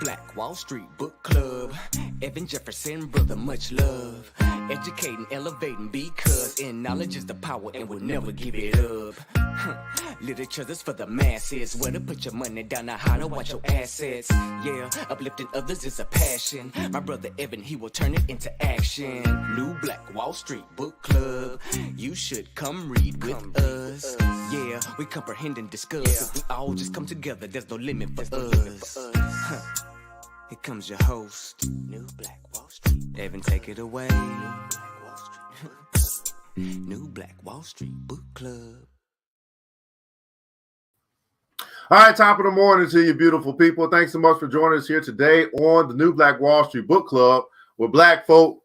Black Wall Street Book Club. Evan Jefferson, brother, much love. Educating, elevating, because in knowledge is the power and we'll never give it up. Literature is for the masses. Where to put your money down, now how to watch your assets. Yeah, uplifting others is a passion. My brother Evan, he will turn it into action. New Black Wall Street Book Club. You should come read with us. Yeah, we comprehend and discuss. If we all just come together, there's no limit for us. Here comes your host, New Black Wall Street. Evan, take it away. New Black Wall Street Book Club. All right, top of the morning to you beautiful people. Thanks so much for joining us here today on the New Black Wall Street Book Club, where black folk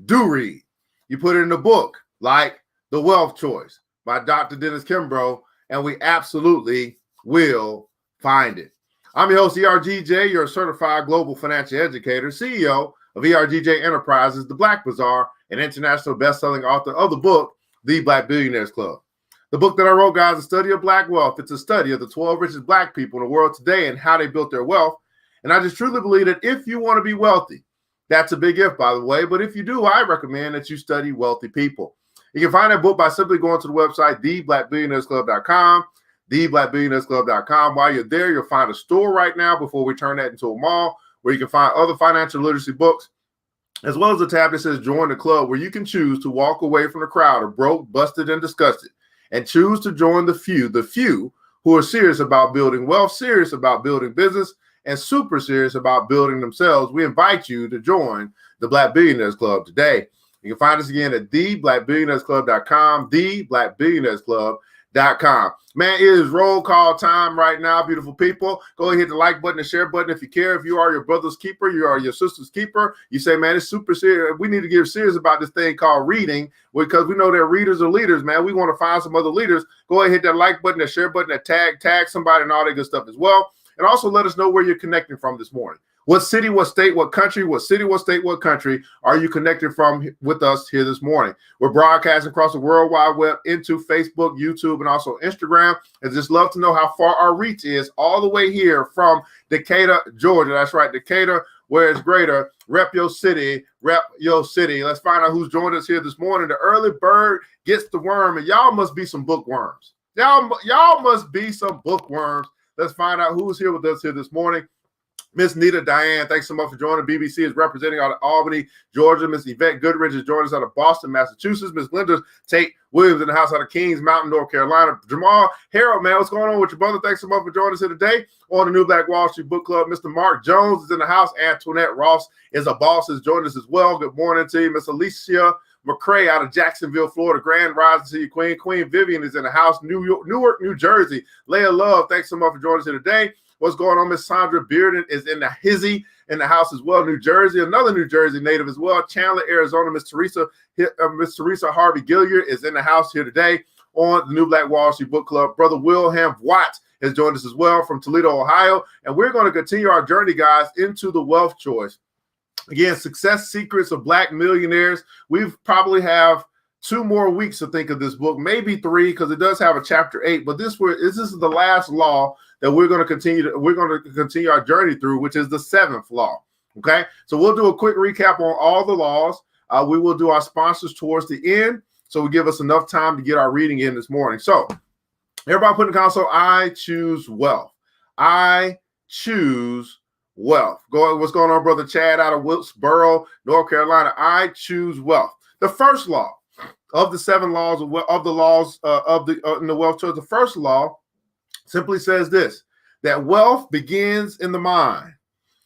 do read. You put it in the book, like The Wealth Choice by Dr. Dennis Kinbro, and we absolutely will find it. I'm your host, ERGJ, your certified global financial educator, CEO of ERGJ Enterprises, The Black Bazaar, and international best-selling author of the book, The Black Billionaires Club. The book that I wrote, guys, is a study of black wealth. It's a study of the 12 richest black people in the world today and how they built their wealth. And I just truly believe that if you want to be wealthy, that's a big if, by the way, but if you do, I recommend that you study wealthy people. You can find that book by simply going to the website, theblackbillionairesclub.com, theblackbillionairesclub.com. While you're there, you'll find a store right now before we turn that into a mall where you can find other financial literacy books, as well as a tab that says join the club, where you can choose to walk away from the crowd of broke, busted, and disgusted, and choose to join the few who are serious about building wealth, serious about building business, and super serious about building themselves. We invite you to join the Black Billionaires Club today. You can find us again at theblackbillionairesclub.com, theblackbillionairesclub.com. Man, it is roll call time right now, beautiful people. Go ahead and hit the like button and share button if you care. If you are your brother's keeper, you are your sister's keeper. You say, man, it's super serious. We need to get serious about this thing called reading, because we know that readers are leaders, man. We want to find some other leaders. Go ahead and hit that like button, that share button, that tag somebody, and all that good stuff as well. And also let us know where you're connecting from this morning. What city, what state, what country, what city, what state, what country are you connected from with us here this morning? We're broadcasting across the World Wide Web into Facebook, YouTube, and also Instagram. And just love to know how far our reach is all the way here from Decatur, Georgia. That's right, Decatur, where it's greater. Rep your city, rep your city. Let's find out who's joined us here this morning. The early bird gets the worm, and y'all must be some bookworms. Y'all must be some bookworms. Let's find out who's here with us here this morning. Miss Nita Diane, thanks so much for joining. BBC is representing out of Albany, Georgia. Miss Yvette Goodrich is joining us out of Boston, Massachusetts. Miss Linda Tate Williams in the house out of Kings Mountain, North Carolina. Jamal Harold, man, what's going on with your brother? Thanks so much for joining us here today on the New Black Wall Street Book Club. Mr. Mark Jones is in the house. Antoinette Ross is a boss, has joined us as well. Good morning to you. Miss Alicia McCrae out of Jacksonville, Florida. Grand rising to you, Queen. Queen Vivian is in the house. Newark, New Jersey. Leah Love, thanks so much for joining us here today. What's going on? Miss Sandra Bearden is in the hizzy in the house as well. New Jersey, another New Jersey native as well. Chandler, Arizona. Miss Teresa Harvey Gilliard is in the house here today on the New Black Wall Street Book Club. Brother Wilhelm Watt has joined us as well from Toledo, Ohio. And we're going to continue our journey, guys, into the wealth choice. Again, success secrets of black millionaires. We probably have 2 more weeks to think of this book, maybe 3, because it does have a chapter 8. But this is the last law that we're going to continue our journey through, which is the 7th law. Okay, so we'll do a quick recap on all the laws. We will do our sponsors towards the end, so we give us enough time to get our reading in this morning. So everybody put in the console, I choose wealth. I choose wealth. What's going on, brother Chad out of Wilkesboro, North Carolina? I choose wealth. The first law of the 7 laws in the wealth choice, the first law simply says this, that wealth begins in the mind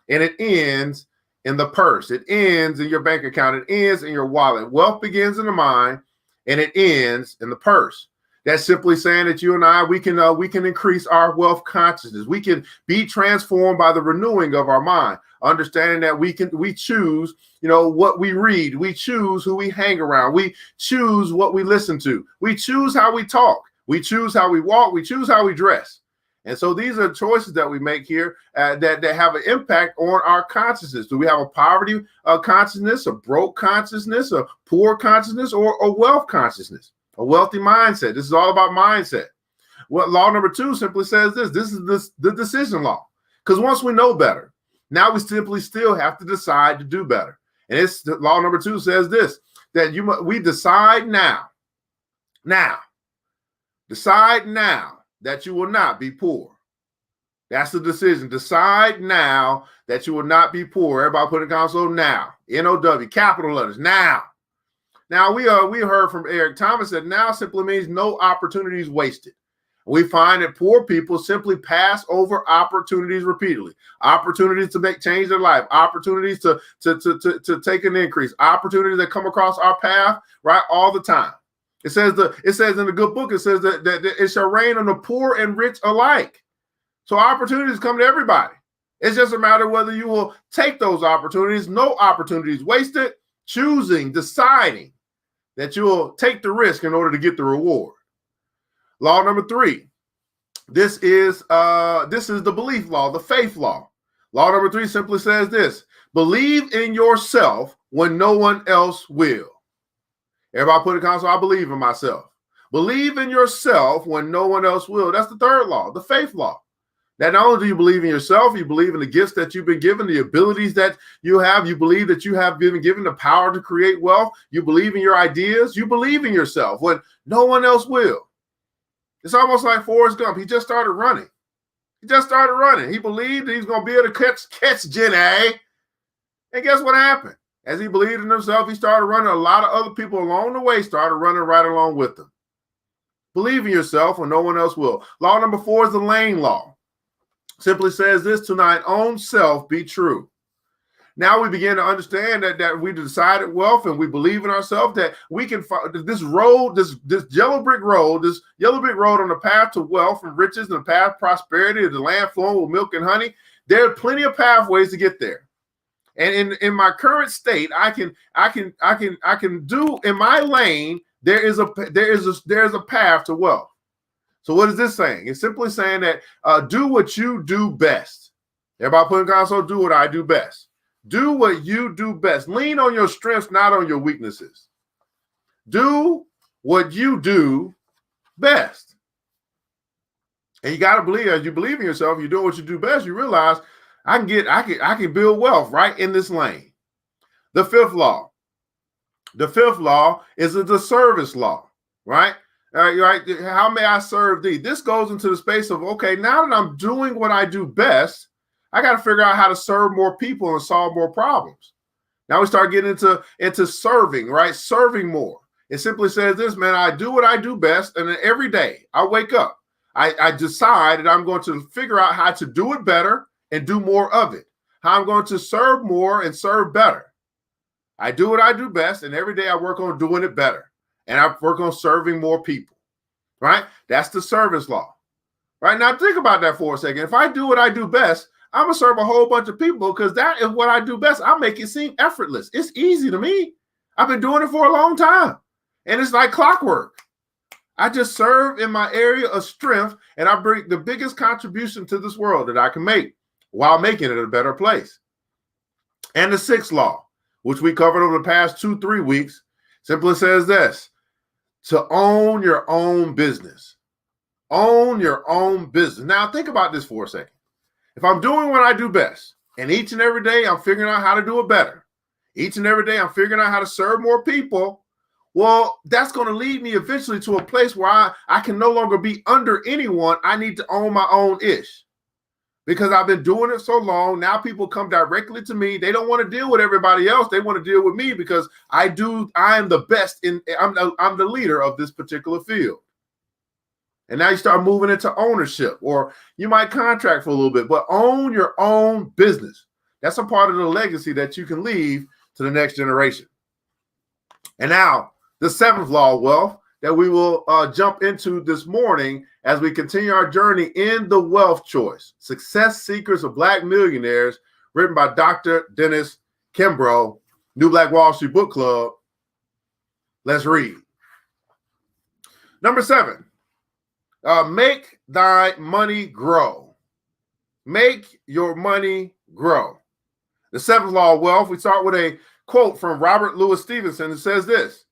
and it ends in the purse. It ends in your bank account. It ends in your wallet. Wealth begins in the mind and it ends in the purse. That's simply saying that you and I, we can increase our wealth consciousness. We can be transformed by the renewing of our mind, understanding that we choose, what we read. We choose who we hang around. We choose what we listen to. We choose how we talk. We choose how we walk. We choose how we dress. And so these are choices that we make here that have an impact on our consciousness. Do we have a poverty consciousness, a broke consciousness, a poor consciousness, or a wealth consciousness? A wealthy mindset. This is all about mindset. Well, law number 2 simply says this. This is the decision law. Because once we know better, Now we simply still have to decide to do better. And it's law number 2 says this, that we decide now decide now that you will not be poor. That's the decision. Decide now that you will not be poor. Everybody put in console now. N-O-W, capital letters, now. Now, we heard from Eric Thomas that now simply means no opportunities wasted. We find that poor people simply pass over opportunities repeatedly. Opportunities to change their life. Opportunities to take an increase. Opportunities that come across our path, right, all the time. It says in the good book, it says that it shall rain on the poor and rich alike. So opportunities come to everybody. It's just a matter of whether you will take those opportunities. No opportunities wasted. Deciding that you will take the risk in order to get the reward. Law number 3. This is the belief law, the faith law. Law number 3 simply says this: believe in yourself when no one else will. Everybody put in console, I believe in myself. Believe in yourself when no one else will. That's the 3rd law, the faith law. That not only do you believe in yourself, you believe in the gifts that you've been given, the abilities that you have. You believe that you have been given the power to create wealth. You believe in your ideas. You believe in yourself when no one else will. It's almost like Forrest Gump. He just started running. He believed that he's going to be able to catch Jenny. And guess what happened? As he believed in himself, he started running. A lot of other people along the way started running right along with him. Believe in yourself when no one else will. Law number 4 is the Lane law. Simply says this: to thine own self be true. Now we begin to understand that we decided wealth and we believe in ourselves, that we can find this road, this yellow brick road on the path to wealth and riches and the path of prosperity, the land flowing with milk and honey. There are plenty of pathways to get there. And in my current state, I can do in my lane. There is a path to wealth. So what is this saying? It's simply saying that do what you do best. Everybody put in console, do what I do best. Do what you do best. Lean on your strengths, not on your weaknesses. Do what you do best. And you got to believe, as you believe in yourself, you're doing what you do best, you realize I can build wealth right in this lane. The 5th law. The 5th law is the service law, right? All right, how may I serve thee? This goes into the space of, okay, now that I'm doing what I do best, I got to figure out how to serve more people and solve more problems. Now we start getting into serving, right? Serving more. It simply says this, man, I do what I do best, and then every day I wake up, I decide that I'm going to figure out how to do it better and do more of it. How I'm going to serve more and serve better. I do what I do best, and every day I work on doing it better. And I work on serving more people, right? That's the service law, right? Now think about that for a second. If I do what I do best, I'm going to serve a whole bunch of people because that is what I do best. I make it seem effortless. It's easy to me. I've been doing it for a long time, and it's like clockwork. I just serve in my area of strength, and I bring the biggest contribution to this world that I can make while making it a better place. And the 6th law, which we covered over the past 2-3 weeks, simply says this: to own your own business. Own your own business. Now, think about this for a second. If I'm doing what I do best, and each and every day I'm figuring out how to do it better, each and every day I'm figuring out how to serve more people, well, that's going to lead me eventually to a place where I can no longer be under anyone. I need to own my own ish. Because I've been doing it so long, now people come directly to me. They don't want to deal with everybody else. They want to deal with me because I am the best I'm the leader of this particular field. And now you start moving into ownership, or you might contract for a little bit, but own your own business. That's a part of the legacy that you can leave to the next generation. And now the 7th law of wealth that we will jump into this morning as we continue our journey in the wealth choice, Success Secrets of Black Millionaires, written by Dr. Dennis Kinbro, New Black Wall Street Book Club. Let's read. Number 7, make thy money grow. Make your money grow. The 7th law of wealth, we start with a quote from Robert Louis Stevenson. It says this: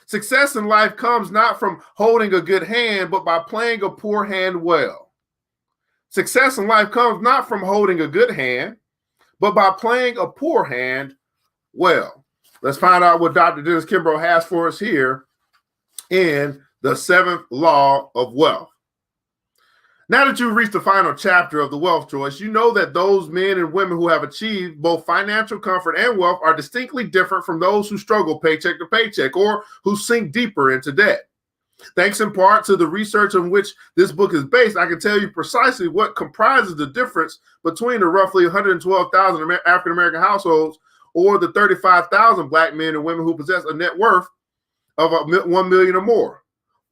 success in life comes not from holding a good hand, but by playing a poor hand well. Success in life comes not from holding a good hand, but by playing a poor hand well. Let's find out what Dr. Dennis Kinbro has for us here in the 7th law of wealth. Now that you've reached the final chapter of the wealth choice, you know that those men and women who have achieved both financial comfort and wealth are distinctly different from those who struggle paycheck to paycheck or who sink deeper into debt. Thanks in part to the research on which this book is based, I can tell you precisely what comprises the difference between the roughly 112,000 African-American households or the 35,000 Black men and women who possess a net worth of $1 million or more.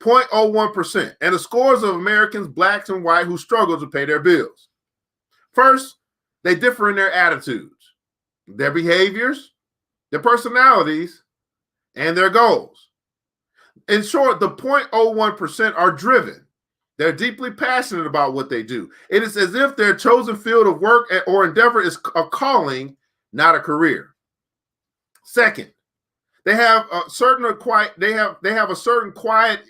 0.01%, and the scores of Americans, Blacks and white, who struggle to pay their bills. First, they differ in their attitudes, their behaviors, their personalities, and their goals. In short, the 0.01% are driven. They're deeply passionate about what they do. It is as if their chosen field of work or endeavor is a calling, not a career. Second, they have a certain quiet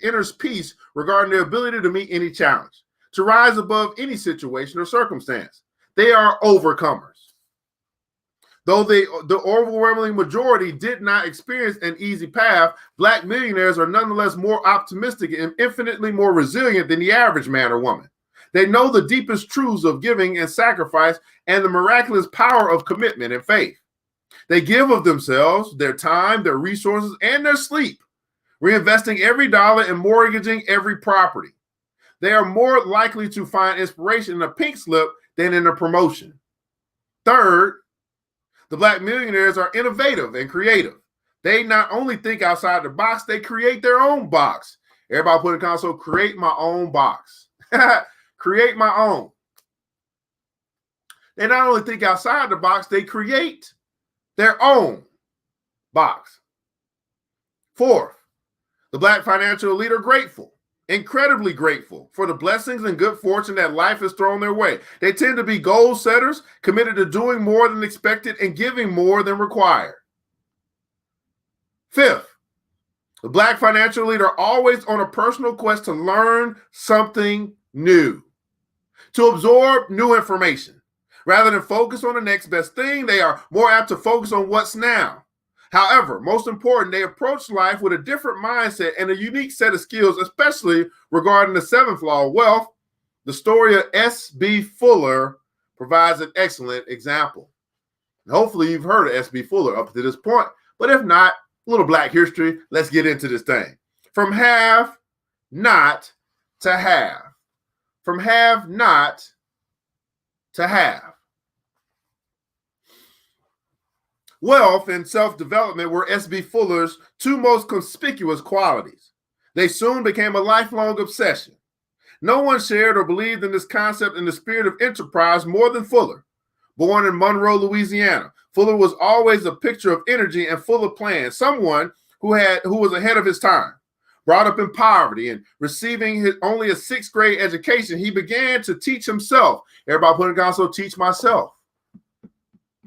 inner peace regarding their ability to meet any challenge, to rise above any situation or circumstance. They are overcomers. Though the overwhelming majority did not experience an easy path, Black millionaires are nonetheless more optimistic and infinitely more resilient than the average man or woman. They know the deepest truths of giving and sacrifice and the miraculous power of commitment and faith. They give of themselves, their time, their resources, and their sleep, reinvesting every dollar and mortgaging every property. They are more likely to find inspiration in a pink slip than in a promotion. Third, the Black millionaires are innovative and creative. They not only think outside the box, they create their own box. Everybody put in console, create my own box. Create my own. They not only think outside the box, they create their own box. Fourth, the Black financial elite are grateful, incredibly grateful for the blessings and good fortune that life has thrown their way. They tend to be goal setters, committed to doing more than expected and giving more than required. Fifth, the Black financial elite are always on a personal quest to learn something new, to absorb new information. Rather than focus on the next best thing, they are more apt to focus on what's now. However, most important, they approach life with a different mindset and a unique set of skills, especially regarding the 7th law of wealth. The story of S.B. Fuller provides an excellent example. And hopefully you've heard of S.B. Fuller up to this point, but if not, a little Black history, let's get into this thing. From have not to have. From have not to have. Wealth and self-development were S.B. Fuller's two most conspicuous qualities. They soon became a lifelong obsession. No one shared or believed in this concept in the spirit of enterprise more than Fuller. Born in Monroe, Louisiana, Fuller was always a picture of energy and full of plans, someone who was ahead of his time. Brought up in poverty and receiving only a 6th grade education, he began to teach himself. Everybody put in console, teach myself.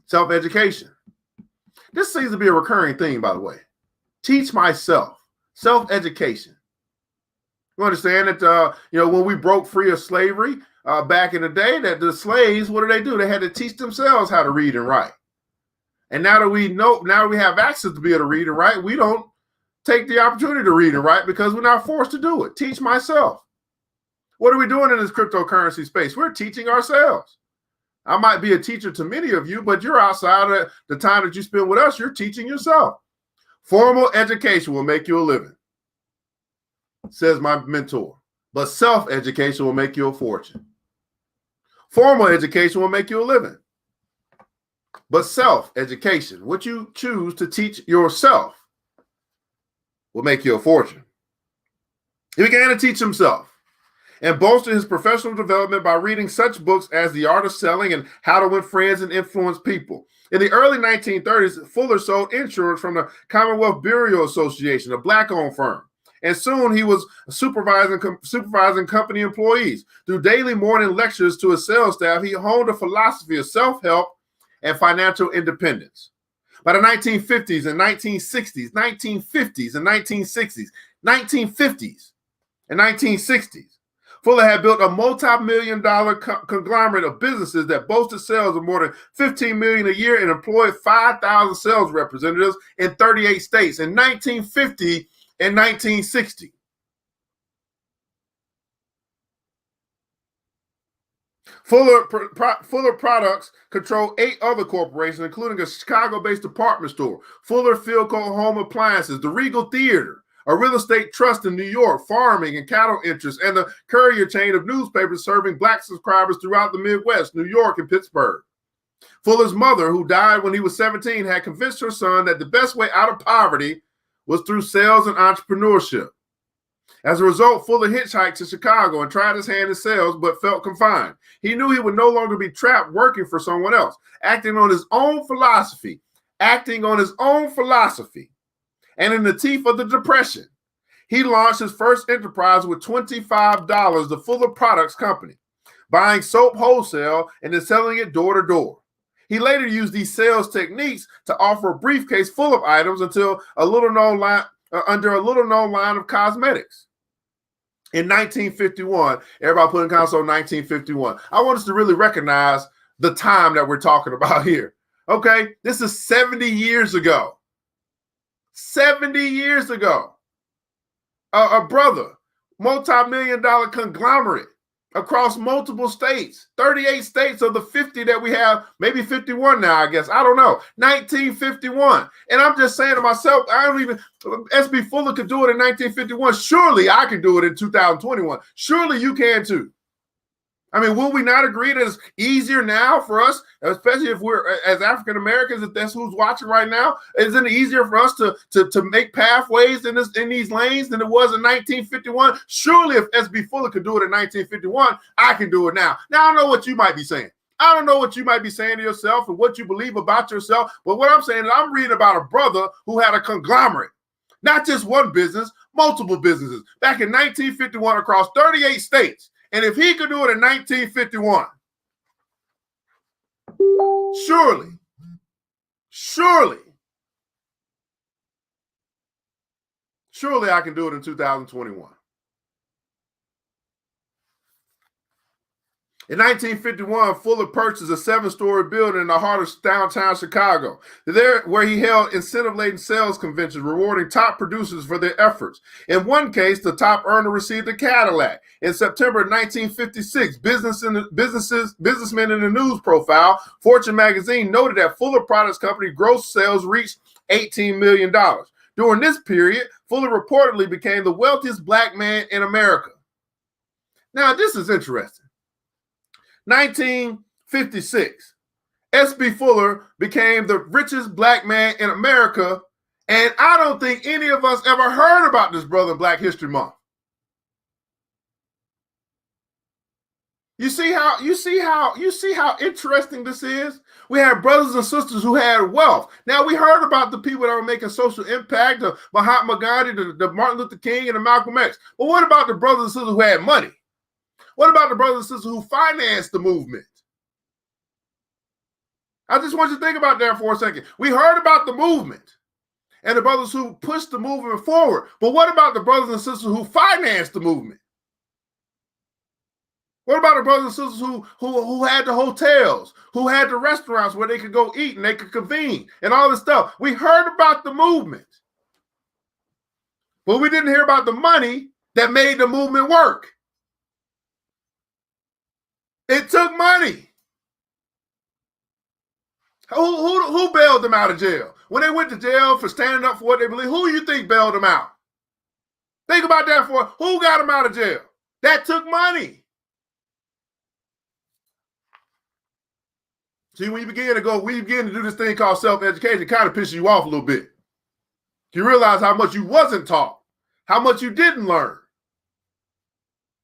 Self-education. This seems to be a recurring theme, by the way. Teach myself. Self-education. You understand that, when we broke free of slavery back in the day, that the slaves, what do? They had to teach themselves how to read and write. And now that we have access to be able to read and write, we don't take the opportunity to read and write because we're not forced to do it. Teach myself. What are we doing in this cryptocurrency space? We're teaching ourselves. I might be a teacher to many of you, but you're outside of the time that you spend with us. You're teaching yourself. Formal education will make you a living, says my mentor, but self-education will make you a fortune. Formal education will make you a living, but self-education, what you choose to teach yourself, will make you a fortune. He began to teach himself and bolstered his professional development by reading such books as The Art of Selling and How to Win Friends and Influence People. In the early 1930s, Fuller sold insurance from the Commonwealth Burial Association, a Black-owned firm. And soon he was supervising company employees. Through daily morning lectures to his sales staff, he honed a philosophy of self-help and financial independence. By the 1950s and 1960s, 1950s and 1960s, 1950s and 1960s, Fuller had built a multi-million-dollar conglomerate of businesses that boasted sales of more than $15 million a year and employed 5,000 sales representatives in 38 states in 1950 and 1960. Fuller Products controlled 8 other corporations, including a Chicago-based department store, Fuller Philco Home Appliances, the Regal Theater, a real estate trust in New York, farming and cattle interests, and the courier chain of newspapers serving black subscribers throughout the Midwest, New York, and Pittsburgh. Fuller's mother, who died when he was 17, had convinced her son that the best way out of poverty was through sales and entrepreneurship. As a result, Fuller hitchhiked to Chicago and tried his hand in sales, but felt confined. He knew he would no longer be trapped working for someone else, acting on his own philosophy. And in the teeth of the Depression, he launched his first enterprise with $25, the Fuller Products Company, buying soap wholesale and then selling it door to door. He later used these sales techniques to offer a briefcase full of items under a little-known line of cosmetics. In 1951, everybody put in console 1951. I want us to really recognize the time that we're talking about here. Okay, this is 70 years ago. 70 years ago. A brother, multi-million-dollar conglomerate across multiple states, 38 states of the 50 that we have, maybe 51 now, I guess. I don't know. 1951. And I'm just saying to myself, S.B. Fuller could do it in 1951. Surely I can do it in 2021. Surely you can too. I mean, will we not agree that it's easier now for us, especially if we're as African Americans, if that's who's watching right now? Isn't it easier for us to make pathways in these lanes than it was in 1951? Surely, if S.B. Fuller could do it in 1951, I can do it now. Now, I know what you might be saying. I don't know what you might be saying to yourself and what you believe about yourself. But what I'm saying is I'm reading about a brother who had a conglomerate, not just one business, multiple businesses, back in 1951 across 38 states. And if he could do it in 1951, surely I can do it in 2021. In 1951, Fuller purchased a 7-story building in the heart of downtown Chicago, where he held incentive-laden sales conventions rewarding top producers for their efforts. In one case, the top earner received a Cadillac. In September 1956, Businessman in the News profile, Fortune magazine, noted that Fuller Products Company gross sales reached $18 million. During this period, Fuller reportedly became the wealthiest black man in America. Now, this is interesting. 1956, S.B. Fuller became the richest black man in America, and I don't think any of us ever heard about this brother in Black History Month. You see how interesting this is? We had brothers and sisters who had wealth. Now, we heard about the people that were making social impact, the Mahatma Gandhi, the Martin Luther King, and the Malcolm X. But what about the brothers and sisters who had money? What about the brothers and sisters who financed the movement? I just want you to think about that for a second. We heard about the movement and the brothers who pushed the movement forward. But what about the brothers and sisters who financed the movement? What about the brothers and sisters who had the hotels, who had the restaurants where they could go eat and they could convene and all this stuff? We heard about the movement, but we didn't hear about the money that made the movement work. It took money. Who bailed them out of jail? When they went to jail for standing up for what they believe, who do you think bailed them out? Think about that who got them out of jail? That took money. See, when you begin to do this thing called self-education, it kind of pisses you off a little bit. You realize how much you wasn't taught, how much you didn't learn.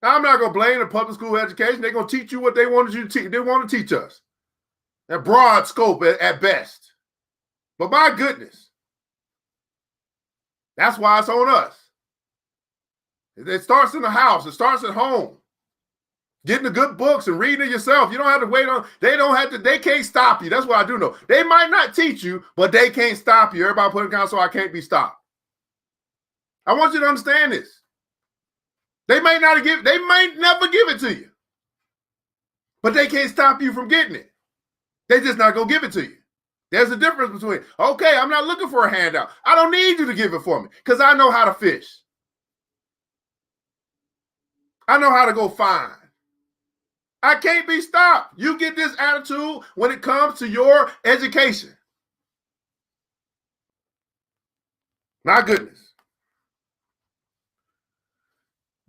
Now, I'm not going to blame the public school education. They're going to teach you what they wanted you to teach. They want to teach us. A broad scope at best. But my goodness, that's why it's on us. It starts in the house. It starts at home. Getting the good books and reading it yourself. You don't have to wait on, they can't stop you. That's what I do know. They might not teach you, but they can't stop you. Everybody put in console, I can't be stopped. I want you to understand this. They may never give it to you. But they can't stop you from getting it. They're just not going to give it to you. There's a difference between, okay, I'm not looking for a handout. I don't need you to give it for me because I know how to fish. I know how to go find. I can't be stopped. You get this attitude when it comes to your education. My goodness.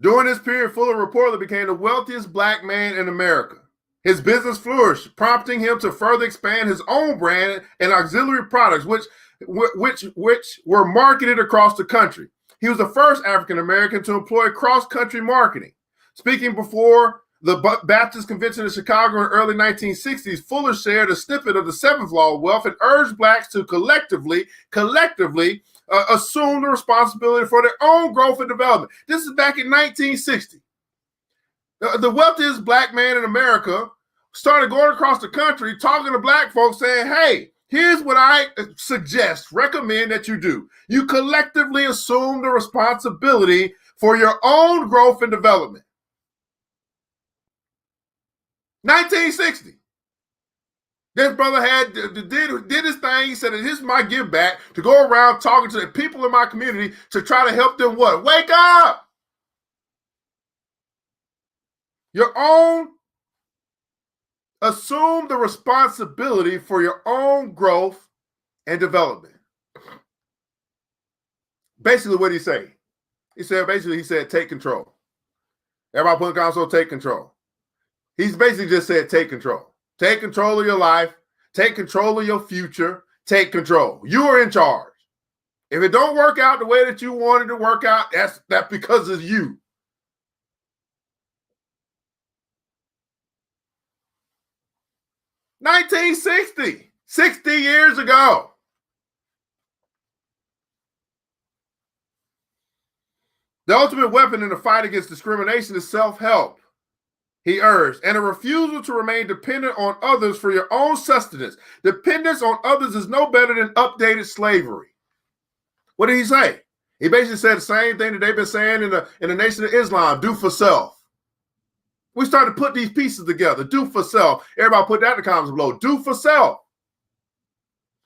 During this period, Fuller reportedly became the wealthiest black man in America. His business flourished, prompting him to further expand his own brand and auxiliary products, which were marketed across the country. He was the first African American to employ cross-country marketing. Speaking before the Baptist Convention in Chicago in the early 1960s, Fuller shared a snippet of the seventh law of wealth and urged blacks to collectively assume the responsibility for their own growth and development. This is back in 1960. The wealthiest black man in America started going across the country talking to black folks saying, hey, here's what I recommend that you do. You collectively assume the responsibility for your own growth and development. 1960. This brother did his thing. He said, this is my give back to go around talking to the people in my community to try to help them what? Wake up! Your own, assume the responsibility for your own growth and development. Basically, what did he say? He said, take control. Everybody put in console, take control. He's basically just said, take control. Take control of your life. Take control of your future. Take control. You are in charge. If it don't work out the way that you wanted to work out, that's because of you. $1960, 60 years ago. The ultimate weapon in the fight against discrimination is self-help, he urged, and a refusal to remain dependent on others for your own sustenance. Dependence on others is no better than updated slavery. What did he say? He basically said the same thing that they've been saying in the Nation of Islam, do for self. We started to put these pieces together. Do for self. Everybody put that in the comments below. Do for self.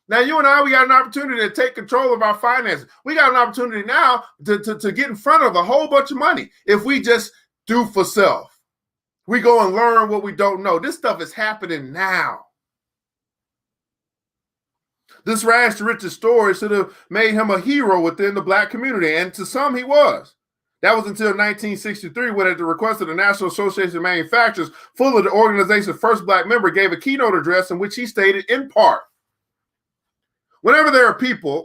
Now, you and I, we got an opportunity to take control of our finances. We got an opportunity now to get in front of a whole bunch of money if we just do for self. We go and learn what we don't know. This stuff is happening now. This rags to riches story should have made him a hero within the black community, and to some he was. That was until 1963 when, at the request of the National Association of Manufacturers, Fuller, the organization's first black member, gave a keynote address in which he stated in part, wherever there are people,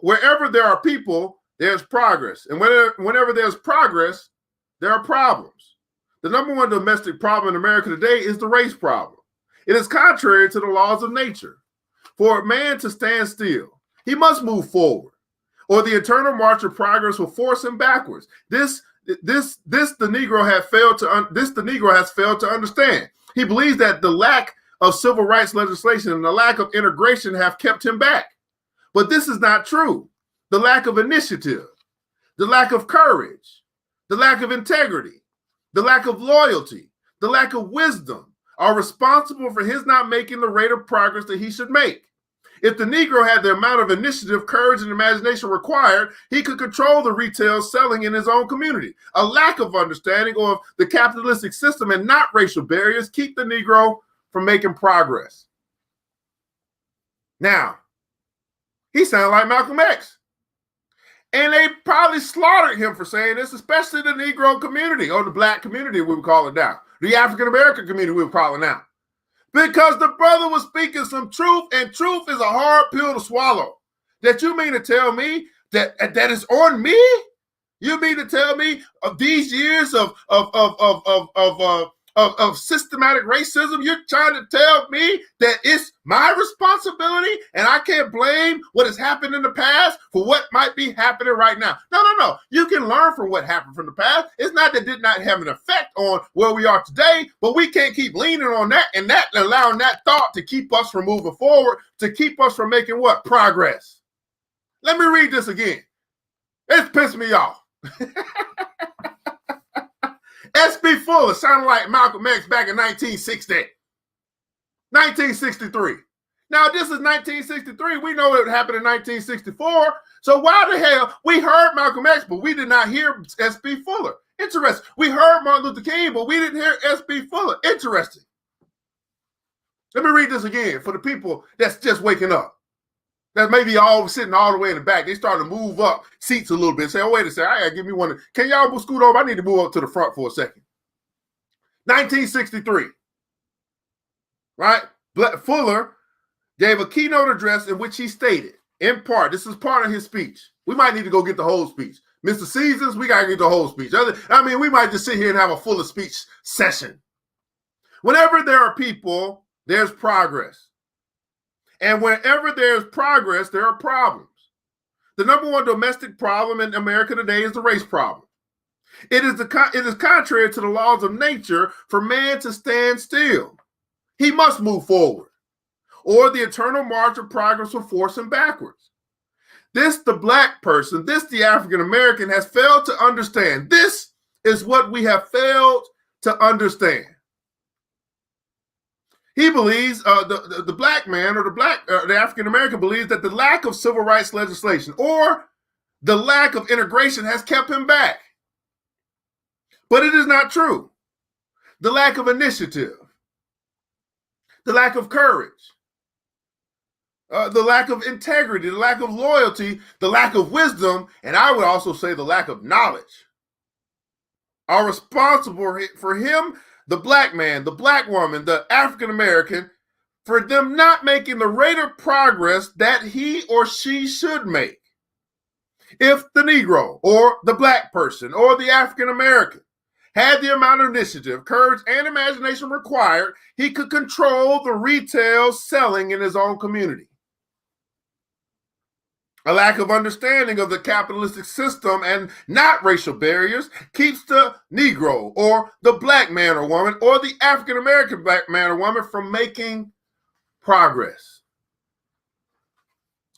there's progress. And whenever there's progress, there are problems. The number one domestic problem in America today is the race problem. It is contrary to the laws of nature. For a man to stand still, he must move forward, or the eternal march of progress will force him backwards. This the Negro has failed to understand. He believes that the lack of civil rights legislation and the lack of integration have kept him back. But this is not true. The lack of initiative, the lack of courage, the lack of integrity, the lack of loyalty, the lack of wisdom are responsible for his not making the rate of progress that he should make. If the Negro had the amount of initiative, courage, and imagination required, he could control the retail selling in his own community. A lack of understanding of the capitalistic system and not racial barriers keep the Negro from making progress. Now, he sounded like Malcolm X. And they probably slaughtered him for saying this, especially the Negro community, or the black community, we would call it now. The African-American community, we would call it now. Because the brother was speaking some truth, and truth is a hard pill to swallow. That you mean to tell me that is on me? You mean to tell me of these years of systematic racism? You're trying to tell me that it's my responsibility and I can't blame what has happened in the past for what might be happening right now. No. You can learn from what happened from the past. It's not that it did not have an effect on where we are today, but we can't keep leaning on that and allowing that thought to keep us from moving forward, to keep us from making what? Progress. Let me read this again. It's pissed me off. S.B. Fuller sounded like Malcolm X back in 1960, 1963. Now, this is 1963. We know it happened in 1964. So why the hell we heard Malcolm X, but we did not hear S.B. Fuller? Interesting. We heard Martin Luther King, but we didn't hear S.B. Fuller. Interesting. Let me read this again for the people that's just waking up. That maybe all sitting all the way in the back. They started to move up seats a little bit. Say, oh, wait a second. I gotta give me one. Can y'all scoot over? I need to move up to the front for a second. 1963. Right? Fuller gave a keynote address in which he stated, in part, this is part of his speech. We might need to go get the whole speech. Mr. Seasons, we got to get the whole speech. I mean, we might just sit here and have a fuller speech session. Whenever there are people, there's progress. And whenever there's progress, there are problems. The number one domestic problem in America today is the race problem. It is contrary to the laws of nature for man to stand still. He must move forward, or the eternal march of progress will force him backwards. This, the black person, this, the African American, has failed to understand. This is what we have failed to understand. He believes, the black man or the African American believes that the lack of civil rights legislation or the lack of integration has kept him back. But it is not true. The lack of initiative, the lack of courage, the lack of integrity, the lack of loyalty, the lack of wisdom, and I would also say the lack of knowledge are responsible for him, the black man, the black woman, the African American, for them not making the rate of progress that he or she should make. If the Negro or the black person or the African American had the amount of initiative, courage, and imagination required, he could control the retail selling in his own community. A lack of understanding of the capitalistic system and not racial barriers keeps the Negro or the black man or woman or the African American black man or woman from making progress.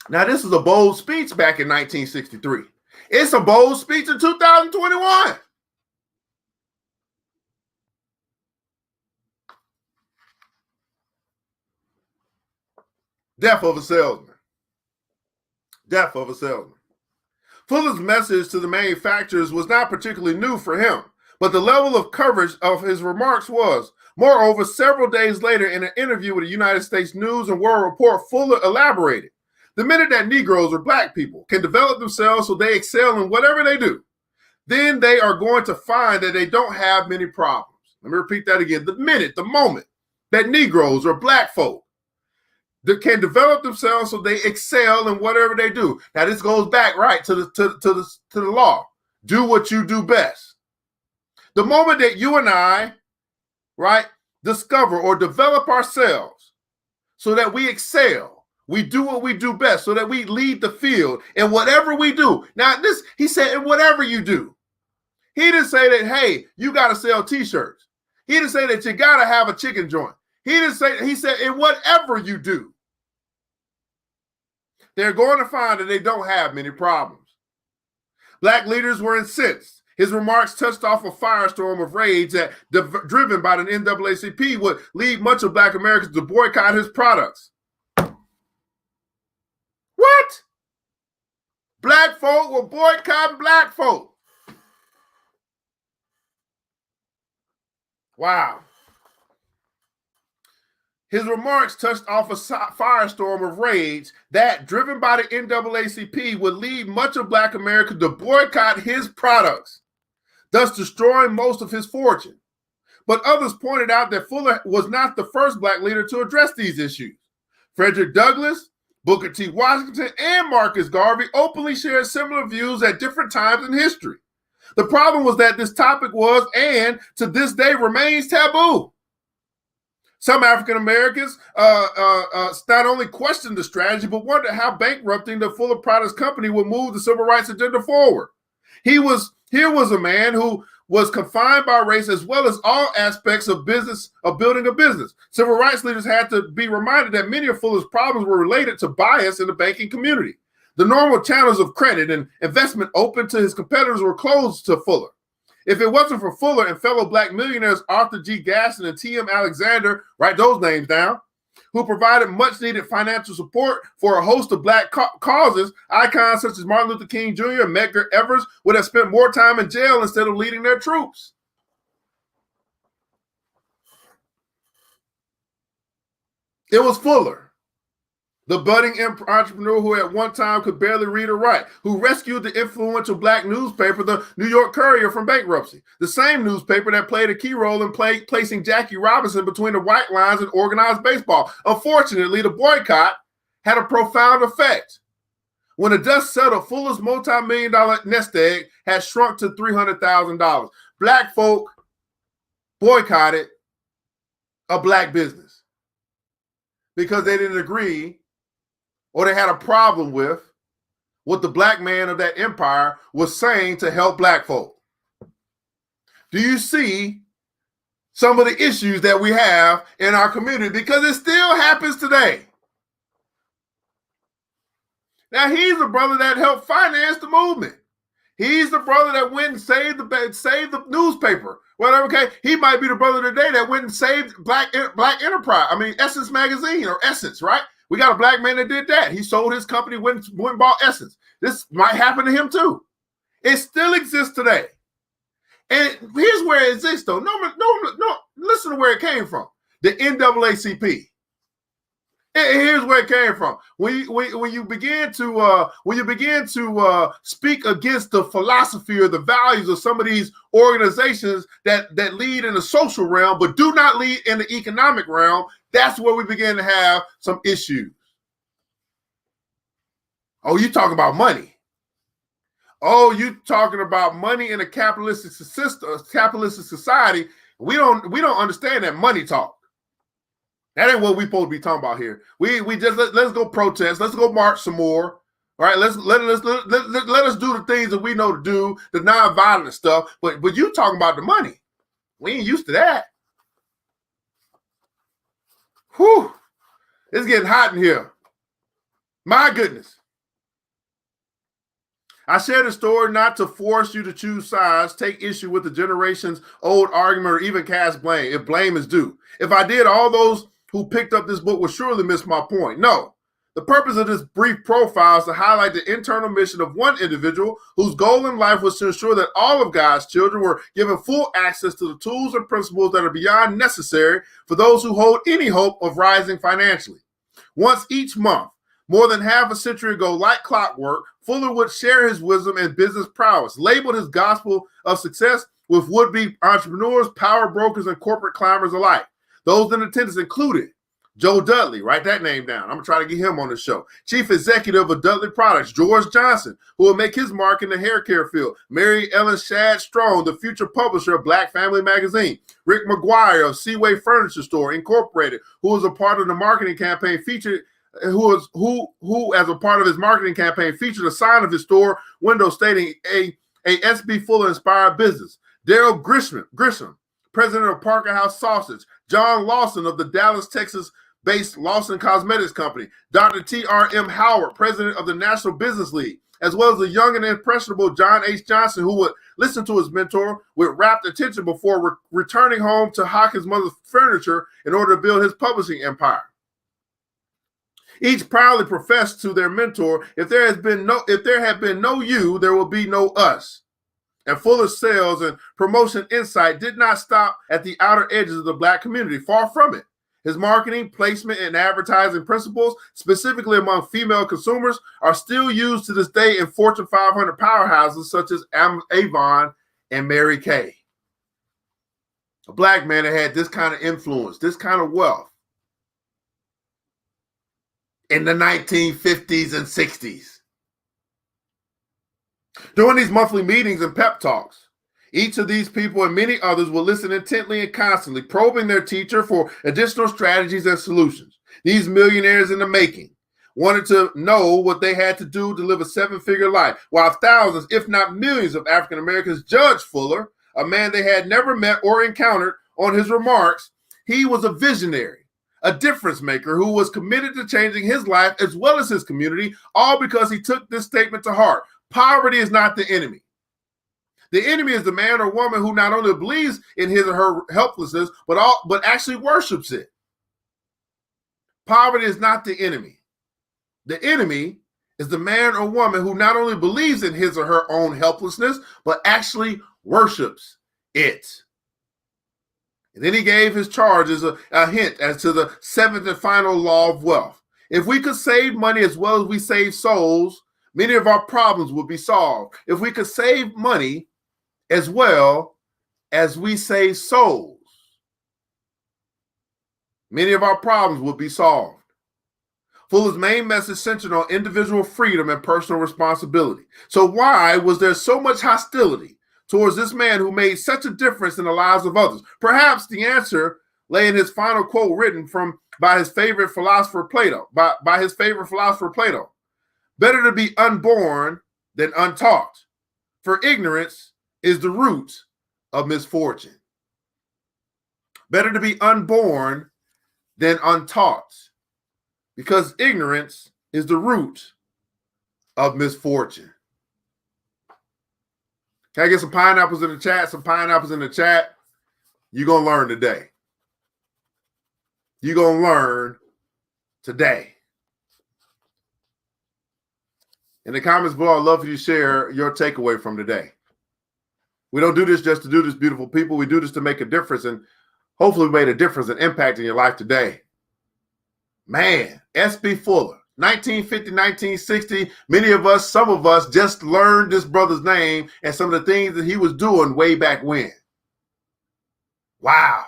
Now, this is a bold speech back in 1963. It's a bold speech in 2021. Death of a salesman. Death of a salesman. Fuller's message to the manufacturers was not particularly new for him, but the level of coverage of his remarks was. Moreover, several days later, in an interview with the United States News and World Report, Fuller elaborated, the minute that Negroes or black people can develop themselves so they excel in whatever they do, then they are going to find that they don't have many problems. Let me repeat that again. The moment that Negroes or black folk that can develop themselves so they excel in whatever they do. Now, this goes back right to the law. Do what you do best. The moment that you and I, right, discover or develop ourselves so that we excel, we do what we do best, so that we lead the field in whatever we do. Now, this, he said, in whatever you do. He didn't say that, hey, you got to sell t-shirts. He didn't say that you got to have a chicken joint. He said, in whatever you do, they're going to find that they don't have many problems. Black leaders were incensed. His remarks touched off a firestorm of rage that, driven by the NAACP, would lead much of black Americans to boycott his products. What? Black folk were boycotting black folk. Wow. His remarks touched off a firestorm of rage that, driven by the NAACP, would lead much of black America to boycott his products, thus destroying most of his fortune. But others pointed out that Fuller was not the first black leader to address these issues. Frederick Douglass, Booker T. Washington, and Marcus Garvey openly shared similar views at different times in history. The problem was that this topic was, and to this day remains, taboo. Some African Americans not only questioned the strategy, but wondered how bankrupting the Fuller Products Company would move the civil rights agenda forward. Here was a man who was confined by race as well as all aspects of business, of building a business. Civil rights leaders had to be reminded that many of Fuller's problems were related to bias in the banking community. The normal channels of credit and investment open to his competitors were closed to Fuller. If it wasn't for Fuller and fellow black millionaires Arthur G. Gasson and T.M. Alexander, write those names down, who provided much-needed financial support for a host of black causes, icons such as Martin Luther King Jr. and Medgar Evers would have spent more time in jail instead of leading their troops. It was Fuller, the budding entrepreneur who at one time could barely read or write, who rescued the influential black newspaper, the New York Courier, from bankruptcy. The same newspaper that played a key role in placing Jackie Robinson between the white lines in organized baseball. Unfortunately, the boycott had a profound effect. When the dust settled, Fuller's multi-million-dollar nest egg had shrunk to $300,000. Black folk boycotted a black business because they didn't agree or they had a problem with what the black man of that empire was saying to help black folk. Do you see some of the issues that we have in our community? Because it still happens today. Now, he's the brother that helped finance the movement. He's the brother that went and saved the newspaper. Whatever, okay? He might be the brother today that went and saved Black Enterprise. I mean, Essence Magazine or Essence, right? We got a black man that did that. He sold his company, went and bought Essence. This might happen to him too. It still exists today. And here's where it exists, though. No, listen to where it came from. The NAACP. Here's where it came from. When you begin to speak against the philosophy or the values of some of these organizations that lead in the social realm but do not lead in the economic realm, that's where we begin to have some issues. Oh, you talking about money? Oh, you talking about money in a capitalistic system, capitalistic society? We don't understand that money talk. That ain't what we supposed to be talking about here. We just let's go protest. Let's go march some more. All right, let us do the things that we know to do, the nonviolent stuff. But you talking about the money? We ain't used to that. Whew, it's getting hot in here. My goodness. I share the story not to force you to choose sides, take issue with the generation's old argument, or even cast blame if blame is due. If I did, all those who picked up this book would surely miss my point. No, the purpose of this brief profile is to highlight the internal mission of one individual whose goal in life was to ensure that all of God's children were given full access to the tools and principles that are beyond necessary for those who hold any hope of rising financially. Once each month, more than half a century ago, like clockwork, Fuller would share his wisdom and business prowess, labeled his gospel of success with would-be entrepreneurs, power brokers, and corporate climbers alike. Those in attendance included Joe Dudley, write that name down. I'm going to try to get him on the show. Chief Executive of Dudley Products, George Johnson, who will make his mark in the hair care field. Mary Ellen Shad Strong, the future publisher of Black Family Magazine. Rick McGuire of Seaway Furniture Store Incorporated, who was a part of the marketing campaign featured who as a part of his marketing campaign featured a sign of his store window stating a S.B. Fuller inspired business. Daryl Grisham, president of Parker House Sausage. John Lawson of the Dallas, Texas-based Lawson Cosmetics Company. Dr. T.R.M. Howard, president of the National Business League, as well as the young and impressionable John H. Johnson, who would listen to his mentor with rapt attention before returning home to hawk his mother's furniture in order to build his publishing empire. Each proudly professed to their mentor, if there had been no you, there will be no us. And Fuller's sales and promotion insight did not stop at the outer edges of the Black community. Far from it. His marketing, placement, and advertising principles, specifically among female consumers, are still used to this day in Fortune 500 powerhouses such as Avon and Mary Kay. A Black man that had this kind of influence, this kind of wealth in the 1950s and 60s. During these monthly meetings and pep talks, each of these people and many others will listen intently and constantly, probing their teacher for additional strategies and solutions. These millionaires in the making wanted to know what they had to do to live a seven-figure life, while thousands, if not millions, of African Americans judged Fuller, a man they had never met or encountered, on his remarks. He was a visionary, a difference maker who was committed to changing his life as well as his community, all because he took this statement to heart. Poverty is not the enemy. The enemy is the man or woman who not only believes in his or her helplessness, but actually worships it. Poverty is not the enemy. The enemy is the man or woman who not only believes in his or her own helplessness, but actually worships it. And then he gave his charge as a hint as to the seventh and final law of wealth. If we could save money as well as we save souls, many of our problems would be solved. If we could save money as well as we save souls, many of our problems would be solved. Fuller's main message centered on individual freedom and personal responsibility. So why was there so much hostility towards this man who made such a difference in the lives of others? Perhaps the answer lay in his final quote written by his favorite philosopher Plato. Better to be unborn than untaught, for ignorance is the root of misfortune. Better to be unborn than untaught, because ignorance is the root of misfortune. Can I get some pineapples in the chat? Some pineapples in the chat. You're going to learn today. You're going to learn today. In the comments below, I'd love for you to share your takeaway from today. We don't do this just to do this, beautiful people. We do this to make a difference, and hopefully we made a difference and impact in your life today. Man, S.B. Fuller, 1950, 1960. Many of us, some of us just learned this brother's name and some of the things that he was doing way back when. Wow.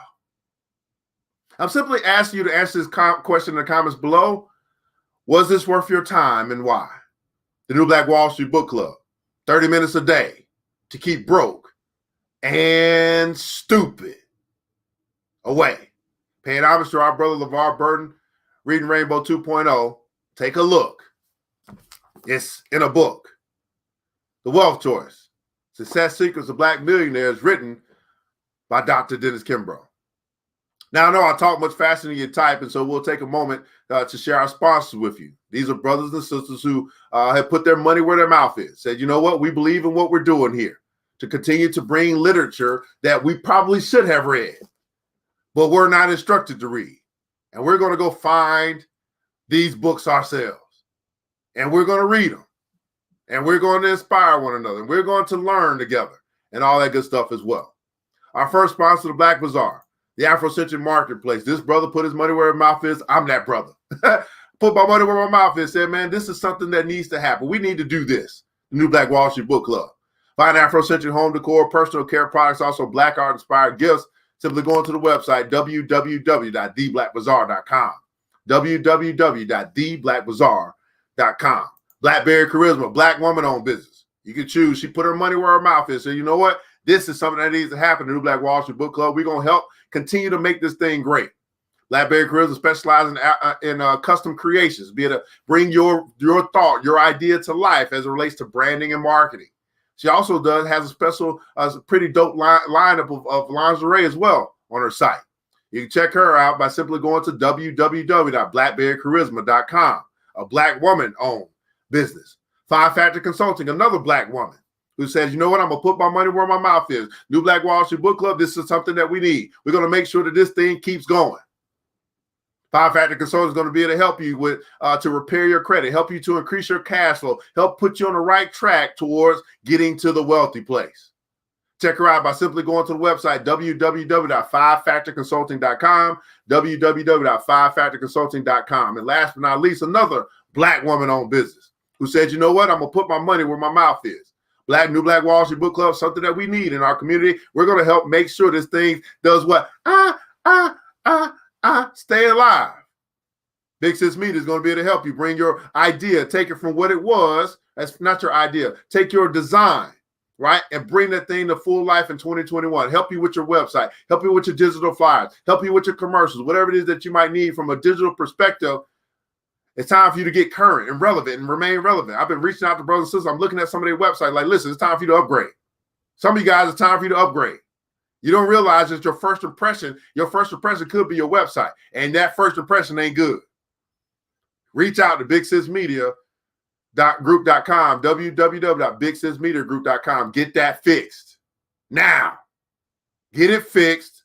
I'm simply asking you to answer this question in the comments below. Was this worth your time and why? The New Black Wall Street Book Club, 30 minutes a day to keep broke and stupid away. Paying homage to our brother LeVar Burton, Reading Rainbow 2.0. Take a look. It's in a book. The Wealth Choice, Success Secrets of Black Millionaires, written by Dr. Dennis Kinbro. Now, I know I talk much faster than you type, and so we'll take a moment to share our sponsors with you. These are brothers and sisters who have put their money where their mouth is. Said, you know what? We believe in what we're doing here to continue to bring literature that we probably should have read, but we're not instructed to read. And we're going to go find these books ourselves. And we're going to read them. And we're going to inspire one another. And we're going to learn together and all that good stuff as well. Our first sponsor, the Black Bazaar, the Afrocentric Marketplace. This brother put his money where his mouth is. I'm that brother. Put my money where my mouth is. Said, man, this is something that needs to happen. We need to do this. The New Black Wall Street Book Club. Find Afrocentric home decor, personal care products, also Black art inspired gifts. Simply going to the website, www.theblackbazaar.com. www.theblackbazaar.com. Blackberry Charisma, Black woman-owned business. You can choose. She put her money where her mouth is. So you know what? This is something that needs to happen. The New Black Wall Street Book Club. We're going to help continue to make this thing great. Blackberry Charisma specializes in custom creations, be it to bring your thought, your idea to life as it relates to branding and marketing. She also has a special, pretty dope lineup of lingerie as well on her site. You can check her out by simply going to www.blackberrycharisma.com, a Black woman-owned business. 5 Factor Consulting, another Black woman who says, you know what, I'm going to put my money where my mouth is. New Black Wall Street Book Club, this is something that we need. We're going to make sure that this thing keeps going. 5 Factor Consulting is going to be able to help you with to repair your credit, help you to increase your cash flow, help put you on the right track towards getting to the wealthy place. Check her out by simply going to the website, www.5factorconsulting.com, www.5factorconsulting.com. And last but not least, another Black woman-owned business who said, you know what, I'm going to put my money where my mouth is. New Black Wall Street Book Club, something that we need in our community. We're going to help make sure this thing does what? Stay alive. Big Sis Media is going to be able to help you bring your idea, take it from what it was. That's not your idea. Take your design, right? And bring that thing to full life in 2021. Help you with your website, help you with your digital flyers, help you with your commercials, whatever it is that you might need from a digital perspective. It's time for you to get current and relevant and remain relevant. I've been reaching out to brothers and sisters. I'm looking at some of their websites like, listen, it's time for you to upgrade. Some of you guys, it's time for you to upgrade. You don't realize that your first impression could be your website. And that first impression ain't good. Reach out to bigsismediagroup.com, www.bigsismediagroup.com. Get that fixed. now. Get it fixed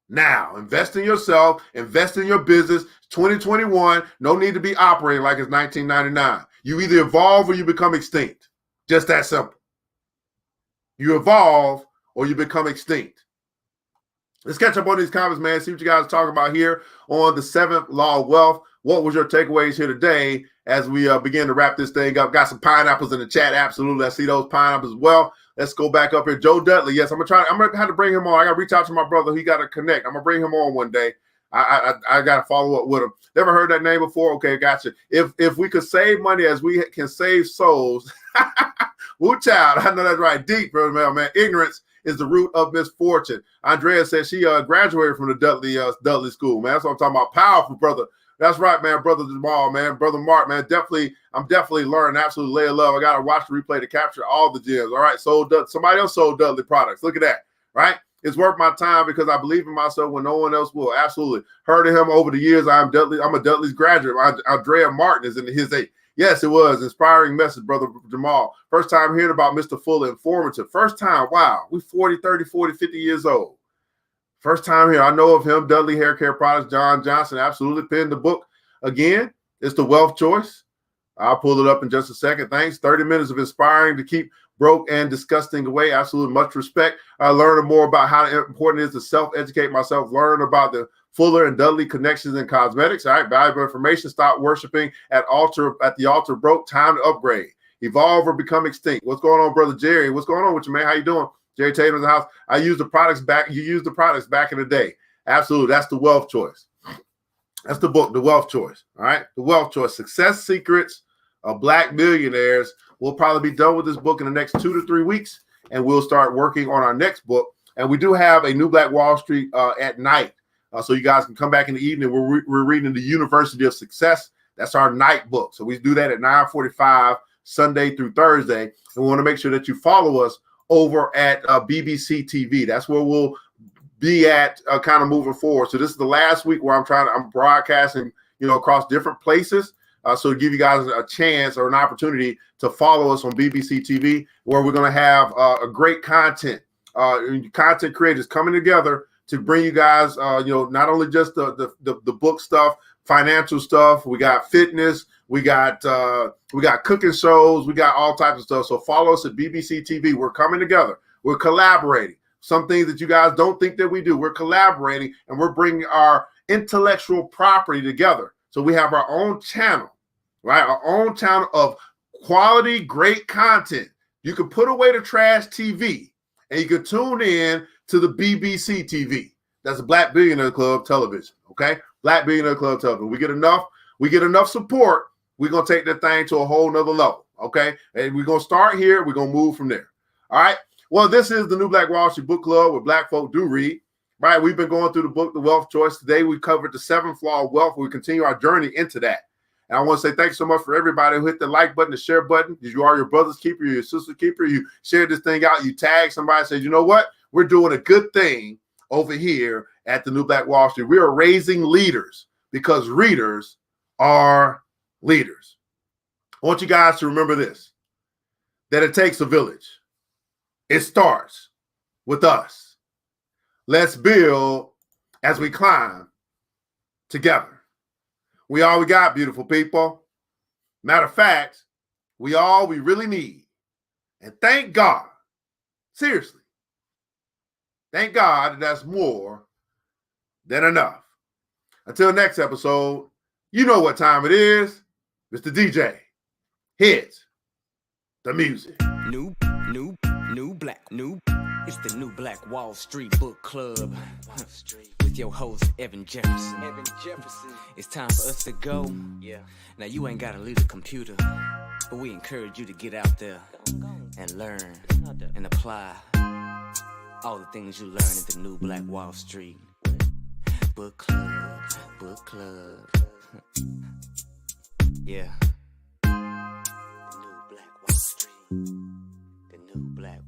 now. Invest in yourself. Invest in your business. 2021. No need to be operating like it's 1999. You either evolve or you become extinct. Just that simple. You evolve or you become extinct. Let's catch up on these comments, man. See what you guys are talking about here on the 7th Law of Wealth. What was your takeaways here today as we begin to wrap this thing up? Got some pineapples in the chat. Absolutely. I see those pineapples as well. Let's go back up here. Joe Dudley. Yes, I'm gonna have to bring him on. I gotta reach out to my brother. He gotta connect. I'm gonna bring him on one day. I gotta follow up with him. Never heard that name before. Okay, gotcha. If we could save money as we can save souls, woo child. I know that's right. Deep, brother, man. Ignorance is the root of misfortune. Andrea said she graduated from the Dudley School, man. That's what I'm talking about. Powerful, brother. That's right, man. Brother Jamal, man. Brother Mark, man. I'm definitely learning. Absolutely lay of love. I got to watch the replay to capture all the gems. All right. Somebody else sold Dudley products. Look at that. Right. It's worth my time because I believe in myself when no one else will. Absolutely. Heard of him over the years. I'm a Dudley's graduate. Andrea Martin is in his age. Yes, it was. Inspiring message, Brother Jamal. First time hearing about Mr. Fuller. Informative. First time. Wow. We 40, 30, 40, 50 years old. First time here. I know of him. Dudley Hair Care Products. John Johnson absolutely penned the book. Again, it's the Wealth Choice. I'll pull it up in just a second. Thanks. 30 minutes of inspiring to keep broke and disgusting away. Absolutely much respect. I learned more about how important it is to self-educate myself. Learn about the Fuller and Dudley connections in cosmetics. All right. Valuable information. Stop worshiping at the altar broke. Time to upgrade. Evolve or become extinct. What's going on, Brother Jerry? What's going on with you, man? How you doing? Jerry Tatum in the house. I use the products back. You used the products back in the day. Absolutely. That's the Wealth Choice. That's the book, The Wealth Choice. All right. The Wealth Choice. Success Secrets of Black Millionaires. We'll probably be done with this book in the next 2 to 3 weeks, and we'll start working on our next book. And we do have a New Black Wall Street at night. So you guys can come back in the evening. We're reading The University of Success. That's our night book. So we do that at 9:45 Sunday through Thursday. And we want to make sure that you follow us over at BBC TV. That's where we'll be at kind of moving forward. So this is the last week where I'm broadcasting, across different places. So to give you guys a chance or an opportunity to follow us on BBC TV, where we're going to have a great content creators coming together to bring you guys, not only just the book stuff, financial stuff. We got fitness. We got cooking shows. We got all types of stuff. So follow us at BBC TV. We're coming together. We're collaborating. Some things that you guys don't think that we do. We're collaborating and we're bringing our intellectual property together. So we have our own channel, right? Our own channel of quality, great content. You can put away the trash TV and you can tune in to the BBC TV. That's a Black Billionaire Club television, okay? Black Billionaire Club television. We get enough support, we're going to take that thing to a whole nother level, okay? And we're going to start here. We're going to move from there, all right? Well, this is the New Black Wall Street Book Club where Black folk do read, right? We've been going through the book, The Wealth Choice. Today, we covered the 7th law of wealth. We continue our journey into that. And I want to say thanks so much for everybody who hit the like button, the share button, because you are your brother's keeper, your sister's keeper. You shared this thing out. You tag somebody, said, you know what? We're doing a good thing over here at the New Black Wall Street. We are raising leaders because readers are leaders. I want you guys to remember this, that it takes a village. It starts with us. Let's build as we climb together. We all we got, beautiful people. Matter of fact, we all we really need. And thank God, seriously, thank God that that's more than enough. Until next episode, you know what time it is. Mr. DJ, hit the music. It's the New Black Wall Street Book Club with your host Evan Jefferson. It's time for us to go. Yeah. Now you ain't gotta leave the computer, but we encourage you to get out there and learn and apply all the things you learn at the New Black Wall Street Book Club. Yeah. The New Black Wall Street. The New Black